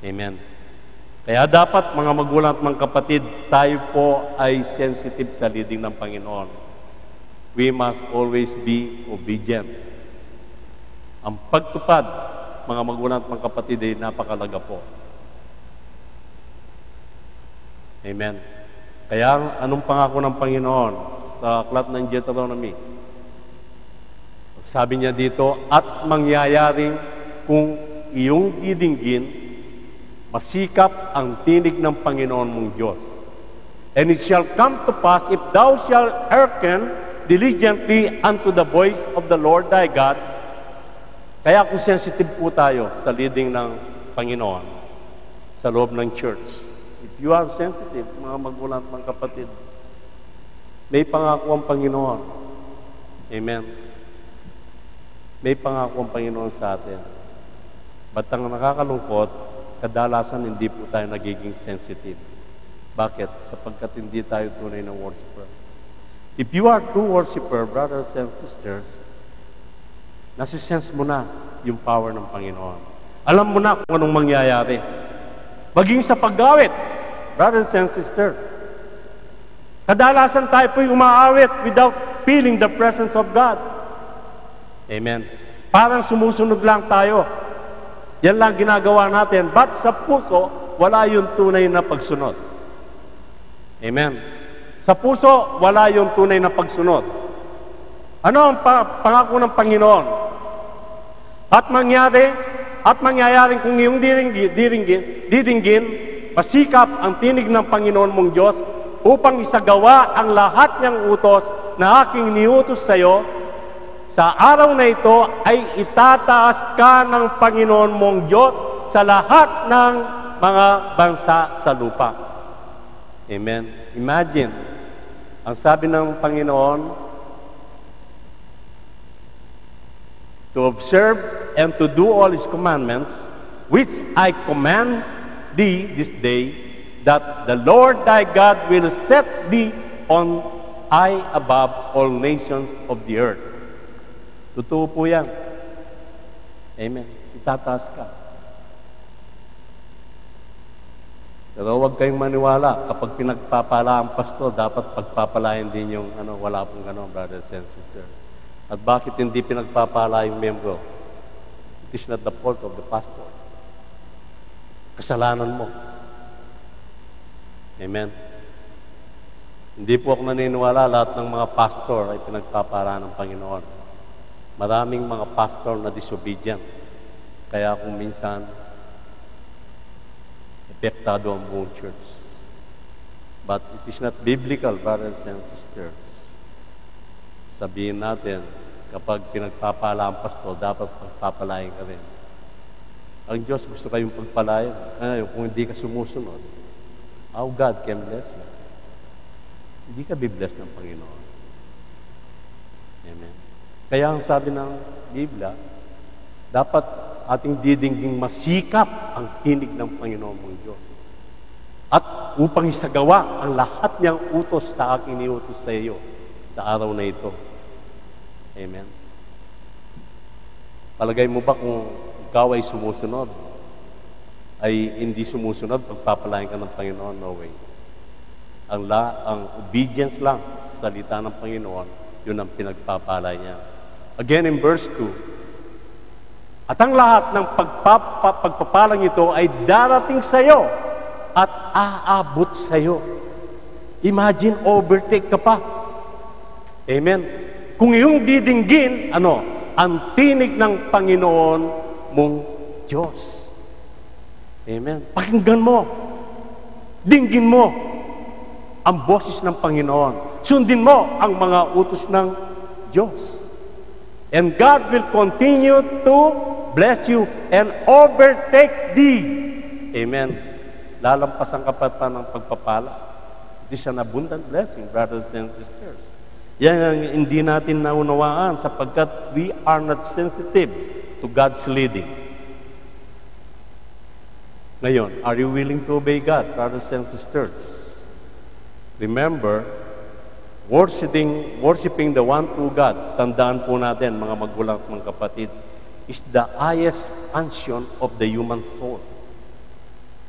Amen. Kaya dapat, mga magulang at mga kapatid, tayo po ay sensitive sa leading ng Panginoon. we must always be obedient. Ang pagtupad, mga magulang at mga kapatid, ay napakalaga po. Amen. Kaya anong pangako ng Panginoon sa aklat ng Deuteronomy? Sabi niya dito, at mangyayaring kung iyong didinggin, masikap ang tinig ng Panginoon mong Diyos. And it shall come to pass, if thou shalt hearken diligently unto the voice of the Lord thy God. Kaya kung sensitive po tayo sa leading ng Panginoon sa loob ng church, if you are sensitive, mga magulang at mga kapatid, may pangako ang Panginoon. Amen. May pangako ang Panginoon sa atin. But ang nakakalungkot, kadalasan hindi po tayo nagiging sensitive. Bakit? Sapagkat hindi tayo tunay na worshiper. If you are true worshiper, brothers and sisters, nasisense mo na yung power ng Panginoon. Alam mo na kung anong mangyayari. Maging sa pag-awit, brothers and sisters. Kadalasan tayo po'y umaawit without feeling the presence of God. Amen. Parang sumusunod lang tayo. Yan lang ginagawa natin. But sa puso, wala yung tunay na pagsunod. Amen. Sa puso, wala yung tunay na pagsunod. Ano ang pangako ng Panginoon? At mangyayaring kung iyong didinggin, pasikap ang tinig ng Panginoon mong Diyos upang isagawa ang lahat niyang utos na aking niutos sa iyo. Sa araw na ito ay itataas ka ng Panginoon mong Diyos sa lahat ng mga bansa sa lupa. Amen. Imagine, ang sabi ng Panginoon, to observe and to do all His commandments, which I command thee this day, that the Lord thy God will set thee on high above all nations of the earth. Totoo po yan. Amen. Itataas ka. Pero huwag kayong maniwala. Kapag pinagpapala ang pastor, dapat pagpapalain din yung wala pong gano'n, brothers and sisters. At bakit hindi pinagpapala yung membro? It is not the fault of the pastor. Kasalanan mo. Amen. Hindi po ako naniniwala lahat ng mga pastor ay pinagpapala ng Panginoon. Maraming mga pastor na disobedient. Kaya kung minsan, epektado ang buong church. But it is not biblical, brothers and sisters. Sabihin natin, kapag pinagpapala ang pastor, dapat pagpapalain ka rin. Ang Diyos gusto kayong pagpalain. Kung hindi ka sumusunod, how God can bless you. Hindi ka bibless ng Panginoon. Amen. Kaya ang sabi ng Biblia, dapat ating didingging masikap ang tinig ng Panginoon mong Diyos. At upang isagawa ang lahat niyang utos sa aking niutos sa iyo sa araw na ito. Amen. Palagay mo ba kung ikaw ay sumusunod, ay hindi sumusunod, pagpapalain ka ng Panginoon? No way. Ang obedience lang sa salita ng Panginoon, yun ang pinagpapalay niya. Again in verse 2, at ang lahat ng pagpapalang ito ay darating sa iyo at aabot sa iyo. Imagine, overtake ka pa. Amen. Kung iyong didinggin, ang tinig ng Panginoon mong Diyos. Amen. Pakinggan mo. Dinggin mo ang boses ng Panginoon. Sundin mo ang mga utos ng Diyos. And God will continue to bless you and overtake thee. Amen. Lalampasan ka pa ng pagpapala. It is an abundant blessing, brothers and sisters. Yan ang hindi natin naunawaan sapagkat we are not sensitive to God's leading. Ngayon, are you willing to obey God, brothers and sisters? Remember, worshiping the one true God, tandaan po natin, mga magulang at mga kapatid, is the highest function of the human soul.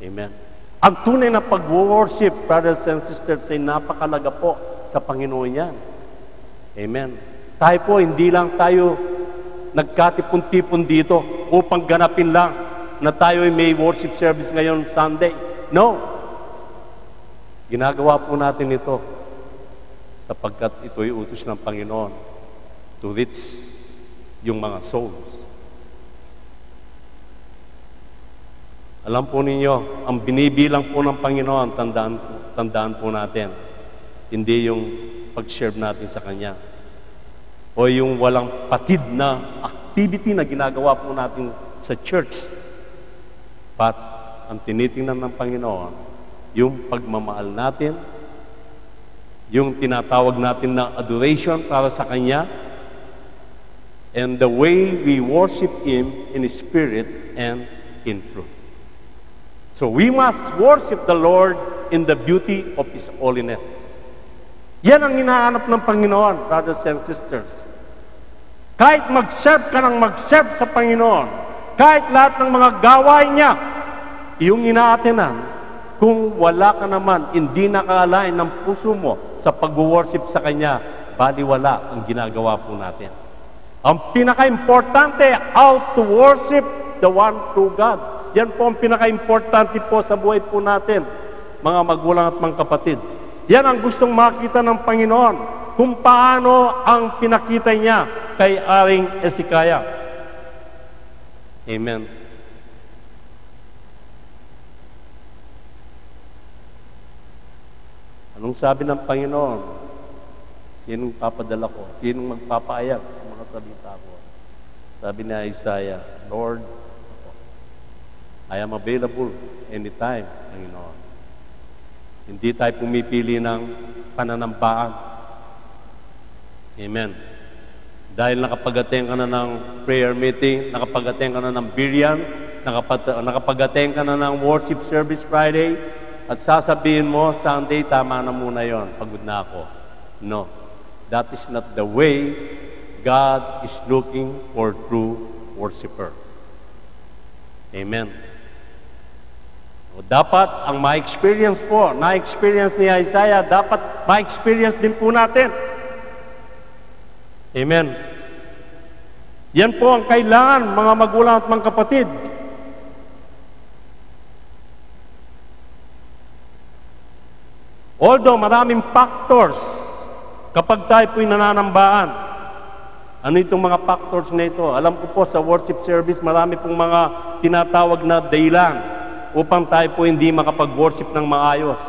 Amen. Ang tunay na pag-worship, brothers and sisters, ay napakalaga po sa Panginoon yan. Amen. Tayo po, hindi lang tayo nagkatipon-tipon dito upang ganapin lang na tayo ay may worship service ngayon Sunday. No. Ginagawa po natin ito sapagkat ito'y utos ng Panginoon to reach yung mga souls. Alam po ninyo, ang binibilang po ng Panginoon, tandaan po natin, hindi yung pag-serve natin sa Kanya o yung walang patid na activity na ginagawa po natin sa church. But ang tinitingnan ng Panginoon, yung pagmamahal natin, yung tinatawag natin na adoration para sa Kanya, and the way we worship Him in spirit and in truth. So we must worship the Lord in the beauty of His holiness. Yan ang hinahanap ng Panginoon, brothers and sisters. Kahit mag-serve ka ng mag-serve sa Panginoon, kahit lahat ng mga gawain niya, iyong inaatenan, kung wala ka naman, hindi nakalain ng puso mo sa pag-worship sa Kanya, baliwala ang ginagawa po natin. Ang pinaka-importante, how to worship the one true God. Yan po ang pinaka-importante po sa buhay po natin, mga magulang at mga kapatid. Yan ang gustong makita ng Panginoon, kung paano ang pinakita niya kay Aring Hezekiah. Amen. Anong sabi ng Panginoon? Sinong papadala ko? Sinong magpapaayag sa mga salita ko? Sabi ni Isaiah, Lord, I am available anytime, Panginoon. Hindi tayo pumipili ng pananambaan. Amen. Dahil nakapag-attend ka na ng prayer meeting, nakapag-attend ka na ng biryan, nakapag-attend ka na ng worship service Friday, at sasabihin mo, Sunday, tama na muna yon, pagod na ako. No. That is not the way God is looking for true worshiper. Amen. O dapat ang ma-experience po, na-experience ni Isaiah, dapat ma-experience din po natin. Amen. Yan po ang kailangan, mga magulang at mga kapatid. Although maraming factors kapag tayo po'y nananambaan, ano itong mga factors na ito? Alam ko po sa worship service, marami pong mga tinatawag na dahilan upang tayo po hindi makapag-worship ng maayos.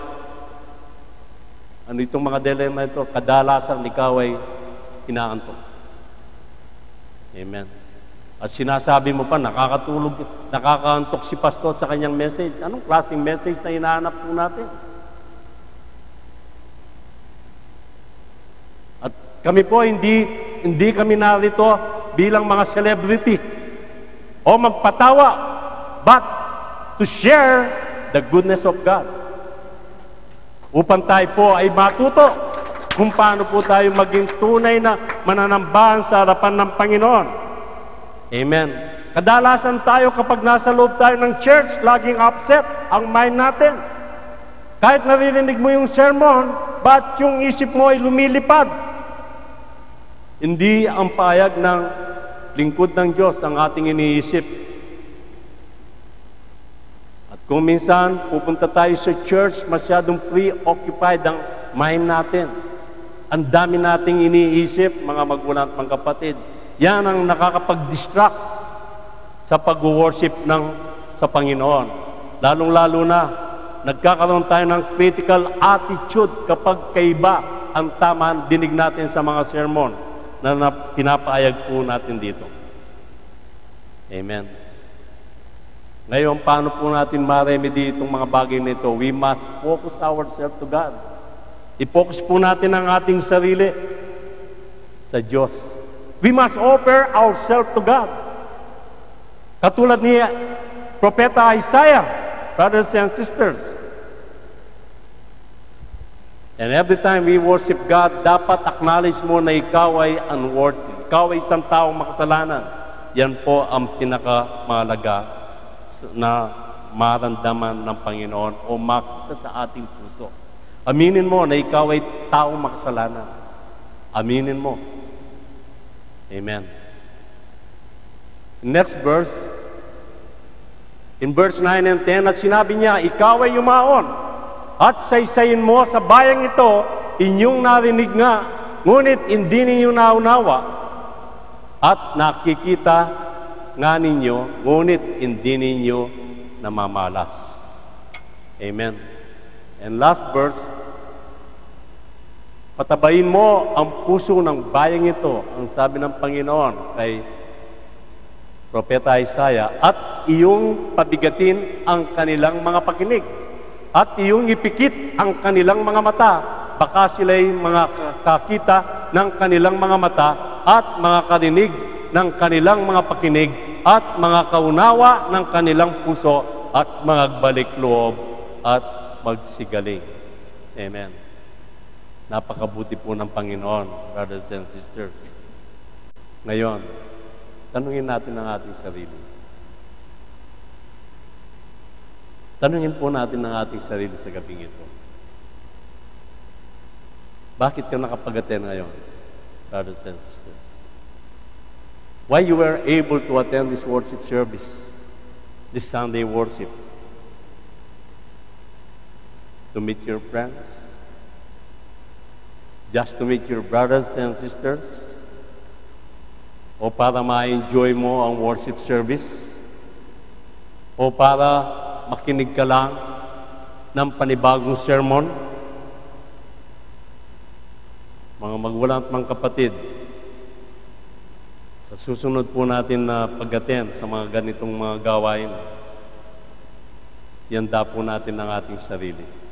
Ano itong mga dahilan na ito? Kadalasan ikaw ay inaantok. Amen. At sinasabi mo pa, nakakaantok si pastor sa kanyang message. Anong klaseng message na hinahanap po natin? At kami po, hindi kami narito bilang mga celebrity o magpatawa, but to share the goodness of God. Upang tayo po ay matuto kung paano po tayo maging tunay na mananambahan sa harapan ng Panginoon. Amen. Kadalasan tayo kapag nasa loob tayo ng church, laging upset ang mind natin. Kahit naririnig mo yung sermon, but yung isip mo ay lumilipad. Hindi ang payag ng lingkod ng Diyos ang ating iniisip. Kung minsan, pupunta tayo sa church, masyadong preoccupied ang mind natin. Ang dami nating iniisip, mga magulang at mga kapatid. Yan ang nakakapag-distract sa pag-worship sa Panginoon. Lalong-lalo na, nagkakaroon tayo ng critical attitude kapag kaiba ang tama dinig natin sa mga sermon na pinapaayag po natin dito. Amen. Ngayon, paano po natin ma-remedy itong mga bagay na ito? We must focus ourselves to God. I-focus po natin ang ating sarili sa Diyos. We must offer ourselves to God. Katulad ni Propeta Isaiah, brothers and sisters. And every time we worship God, dapat acknowledge mo na ikaw ay unworthy. Ikaw ay isang taong makasalanan. Yan po ang pinakamahalaga na maramdaman ng Panginoon o makita sa ating puso. Aminin mo na ikaw ay taong makasalanan. Aminin mo. Amen. Next verse, in verse 9 and 10, at sinabi niya, ikaw ay yumaon, at saysayin mo sa bayang ito, inyong narinig nga, ngunit hindi ninyo naunawa, at nakikita nga ninyo, ngunit hindi ninyo namamalas. Amen. And last verse, patabayin mo ang puso ng bayang ito, ang sabi ng Panginoon kay Propeta Isaiah, at iyong pabigatin ang kanilang mga pakinig, at iyong ipikit ang kanilang mga mata, baka sila'y mga kakita ng kanilang mga mata, at mga karinig ng kanilang mga pakinig, at mga kaunawa ng kanilang puso, at mga balik loob, at magsigaling. Amen. Napakabuti po ng Panginoon, brothers and sisters. Ngayon, tanungin natin ang ating sarili. Tanungin po natin ang ating sarili sa gabing ito. Bakit ka nakapag-attend ngayon, brothers and sisters? Why you were able to attend this worship service, this Sunday worship? To meet your friends? Just to meet your brothers and sisters? O para ma-enjoy mo ang worship service? O para makinig ka lang ng panibagong sermon? Mga magulang at mga kapatid, sa susunod po natin na pag-attend sa mga ganitong mga gawain, yanda po natin ang ating sarili.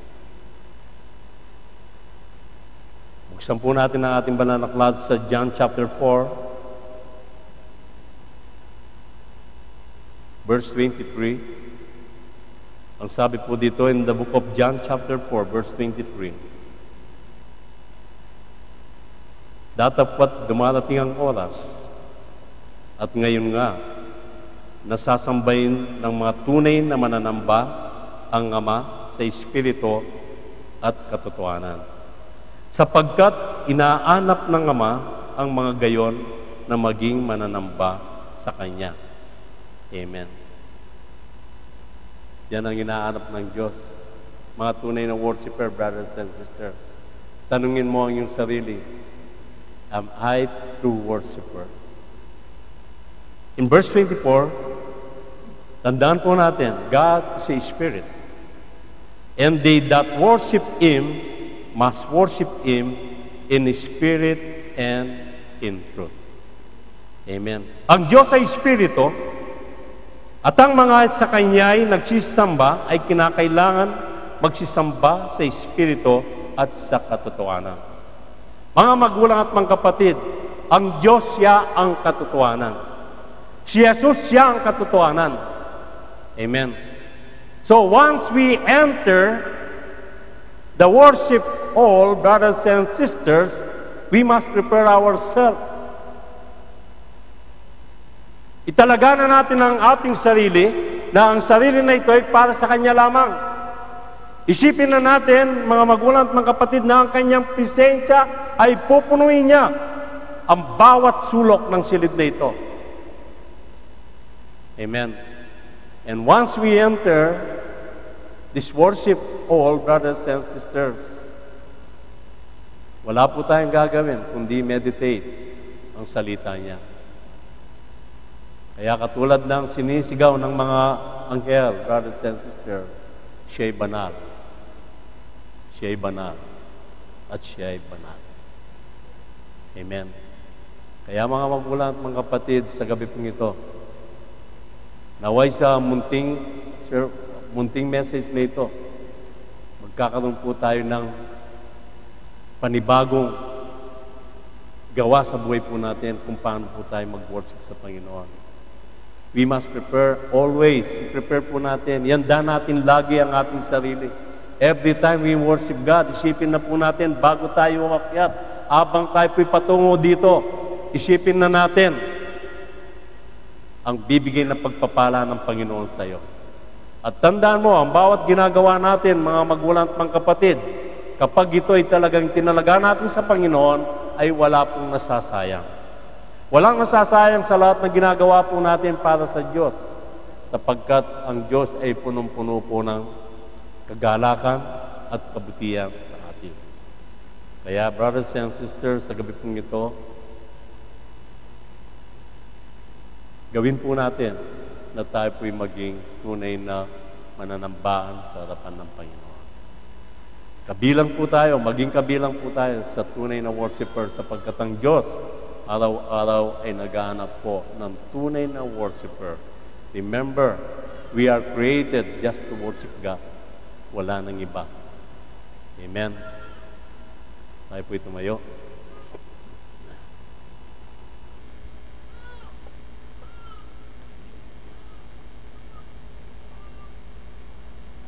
Buksan po natin ang ating banal na aklat sa John chapter 4, verse 23. Ang sabi po dito in the book of John chapter 4, verse 23. Datapwat dumarating ang oras, at ngayon nga, nasasambahin ng mga tunay na mananamba ang Ama sa Espiritu at katotohanan. Sapagkat inaanap ng Ama ang mga gayon na maging mananamba sa Kanya. Amen. Yan ang inaanap ng Diyos. Mga tunay na worshiper, brothers and sisters. Tanungin mo ang iyong sarili, am I true worshiper? In verse 24, tandaan po natin, God is a Spirit. And they that worship Him must worship Him in Spirit and in truth. Amen. Ang Diyos ay Espiritu, at ang mga sa Kanya ay nagsisamba ay kinakailangan magsisamba sa Espiritu at sa katotohanan. Mga magulang at mga kapatid, ang Diyos siya ang katotohanan. Si Jesus siya ang katotohanan. Amen. So once we enter the worship hall, brothers and sisters, we must prepare ourselves. Italaga na natin ang ating sarili, na ang sarili na ito ay para sa Kanya lamang. Isipin na natin, mga magulang at mga kapatid, na ang Kanyang presensya ay pupunuin niya ang bawat sulok ng silid na ito. Amen. And once we enter this worship hall, brothers and sisters, wala po tayong gagawin kundi meditate ang salita niya. Kaya katulad ng sinisigaw ng mga anghel, brothers and sisters, siya'y banal. Siya'y banal. At siya'y banal. Amen. Kaya mga magulang at mga kapatid, sa gabi pong ito, naway sa munting message na ito, magkakaroon po tayo ng panibagong gawa sa buhay po natin kung paano po tayo mag-worship sa Panginoon. We must prepare always. Prepare po natin. Yanda natin lagi ang ating sarili. Every time we worship God, isipin na po natin bago tayo umakyat. Habang tayo po'y patungo dito, isipin na natin ang bibigay na pagpapala ng Panginoon sa iyo. At tandaan mo, ang bawat ginagawa natin, mga magulang at mga kapatid, kapag ito ay talagang tinalaga natin sa Panginoon, ay wala pong nasasayang. Walang nasasayang sa lahat ng ginagawa po natin para sa Diyos, sapagkat ang Diyos ay punong-puno po ng kagalakan at kabutihan sa atin. Kaya, brothers and sisters, sa gabi pong ito, gawin po natin na tayo po'y maging tunay na mananambahan sa harapan ng Panginoon. Kabilang po tayo, maging kabilang po tayo sa tunay na worshiper, sapagkat ang Diyos araw-araw ay naghahanap po ng tunay na worshiper. Remember, we are created just to worship God. Wala nang iba. Amen. Tayo po'y tumayo.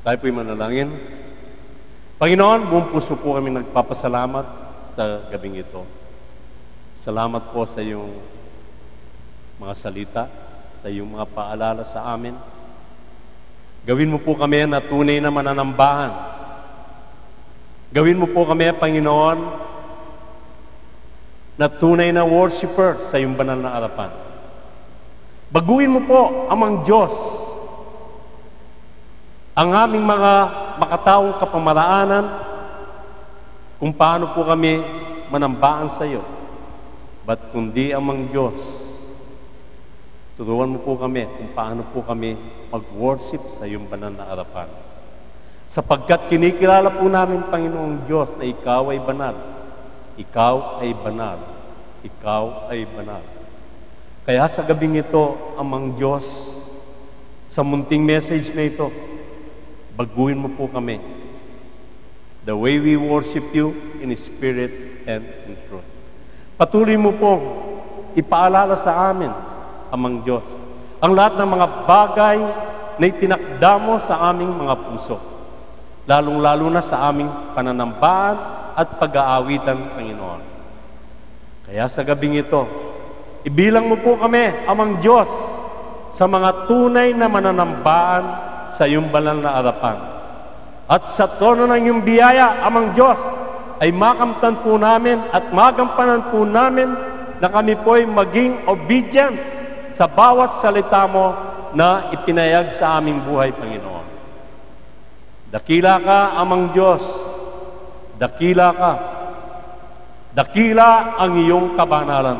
Tayo po'y manalangin. Panginoon, buong puso po kami nagpapasalamat sa gabing ito. Salamat po sa iyong mga salita, sa iyong mga paalala sa amin. Gawin mo po kami na tunay na mananambahan. Gawin mo po kami, Panginoon, na tunay na worshiper sa iyong banal na harapan. Baguhin mo po, Amang Diyos, ang aming mga makataong kapamaraanan kung paano po kami manambahan sa iyo. Ba't kundi, Amang Diyos, turuan mo po kami kung paano po kami mag-worship sa iyong banal na harapan. Sapagkat kinikilala po namin, Panginoong Diyos, na Ikaw ay banal. Ikaw ay banal. Ikaw ay banal. Kaya sa gabing ito, Amang Diyos, sa munting message na ito, baguhin mo po kami. The way we worship you in spirit and in truth. Patuloy mo po ipaalala sa amin, Amang Diyos, ang lahat ng mga bagay na itinakda mo sa aming mga puso. Lalong-lalo na sa aming pananambahan at pag-aawitan, Panginoon. Kaya sa gabing ito, ibilang mo po kami, Amang Diyos, sa mga tunay na mananambahan sa iyong banal na harapan. At sa tono ng iyong biyaya, Amang Diyos, ay makamtan po namin at magampanan po namin na kami po'y maging obedience sa bawat salita mo na ipinayag sa aming buhay, Panginoon. Dakila ka, Amang Diyos. Dakila ka. Dakila ang iyong kabanalan.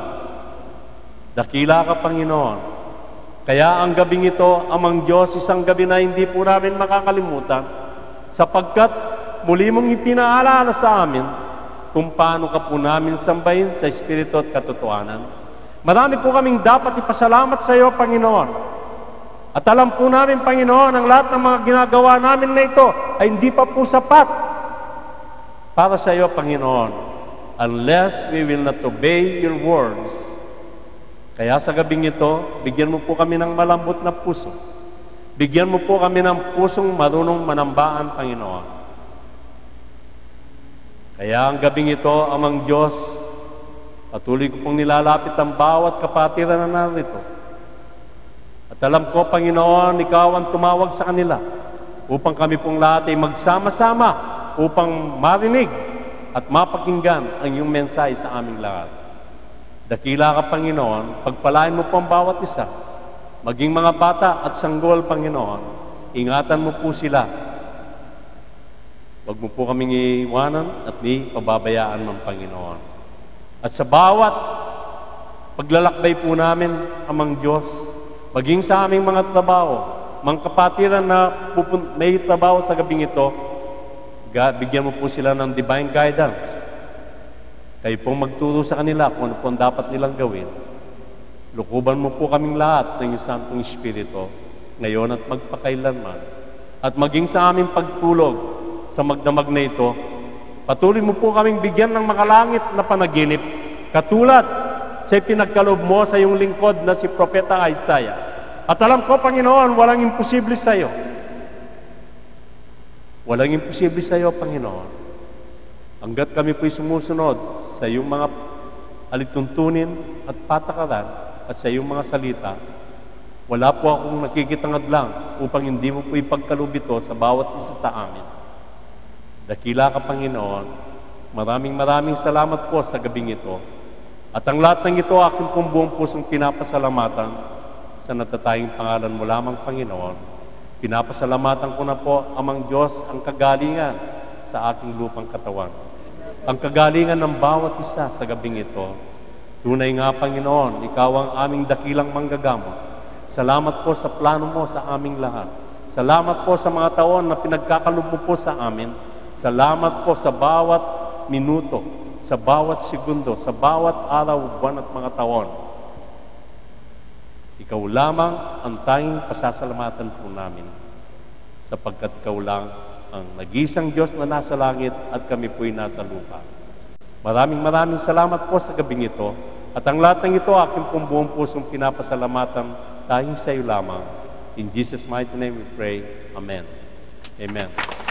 Dakila ka, Panginoon. Kaya ang gabing ito, Amang Diyos, isang gabi na hindi po namin makakalimutan, sapagkat muli mong ipinaalala sa amin kung paano ka po namin sambahin sa Espiritu at katotohanan. Marami po kaming dapat ipasalamat sa iyo, Panginoon. At alam po namin, Panginoon, ang lahat ng mga ginagawa namin na ito ay hindi pa po sapat para sa iyo, Panginoon, unless we will not obey your words. Kaya sa gabing ito, bigyan mo po kami ng malambot na puso. Bigyan mo po kami ng pusong marunong manambahan, Panginoon. Kaya ang gabing ito, Amang Diyos, patuloy ko pong nilalapit ang bawat kapatiran na narito. At alam ko, Panginoon, Ikaw ang tumawag sa kanila upang kami pong lahat ay magsama-sama upang marinig at mapakinggan ang iyong mensahe sa aming lahat. Dakila ka, Panginoon, pagpalain mo po ang bawat isa, maging mga bata at sanggol, Panginoon, ingatan mo po sila. Huwag mo po kaming iiwanan at ni pababayaan ng Panginoon. At sa bawat paglalakbay po namin, Amang Diyos, maging sa aming mga trabaho, mga kapatiran na may trabaho sa gabing ito, bigyan mo po sila ng divine guidance. Kayo pong magturo sa kanila kung ano po ang dapat nilang gawin. Lukuban mo po kaming lahat ng iyong Santong Espiritu, ngayon at magpakailanman. At maging sa aming pagtulog sa magdamag na ito, patuloy mo po kaming bigyan ng makalangit na panaginip, katulad sa pinagkaloob mo sa iyong lingkod na si Propeta Isaiah. At alam ko, Panginoon, walang imposible sa iyo. Walang imposible sa iyo, Panginoon. Hanggat kami po'y sumusunod sa iyong mga alituntunin at patakaran at sa iyong mga salita, wala po akong nakikitangad lang upang hindi mo po ipagkaloob ito sa bawat isa sa amin. Dakila ka, Panginoon, Maraming salamat po sa gabing ito. At ang lahat ng ito, aking pong buong pusong pinapasalamatan sa natatayong pangalan mo lamang, Panginoon. Pinapasalamatan ko na po, Amang Diyos, ang kagalingan sa aking lupang katawan. Ang kagalingan ng bawat isa sa gabing ito. Tunay nga, Panginoon, Ikaw ang aming dakilang manggagamot. Salamat po sa plano mo sa aming lahat. Salamat po sa mga taon na pinagkakaloob mo po sa amin. Salamat po sa bawat minuto, sa bawat segundo, sa bawat araw, buwan at mga taon. Ikaw lamang ang tanging pasasalamatan po namin, sapagkat Ikaw lang ang nag-iisang Diyos na nasa langit at kami po'y nasa lupa. Maraming salamat po sa gabing ito. At ang lahat ng ito, aking pong buong pusong pinapasalamatan dahil sa iyo lamang. In Jesus' mighty name we pray. Amen. Amen.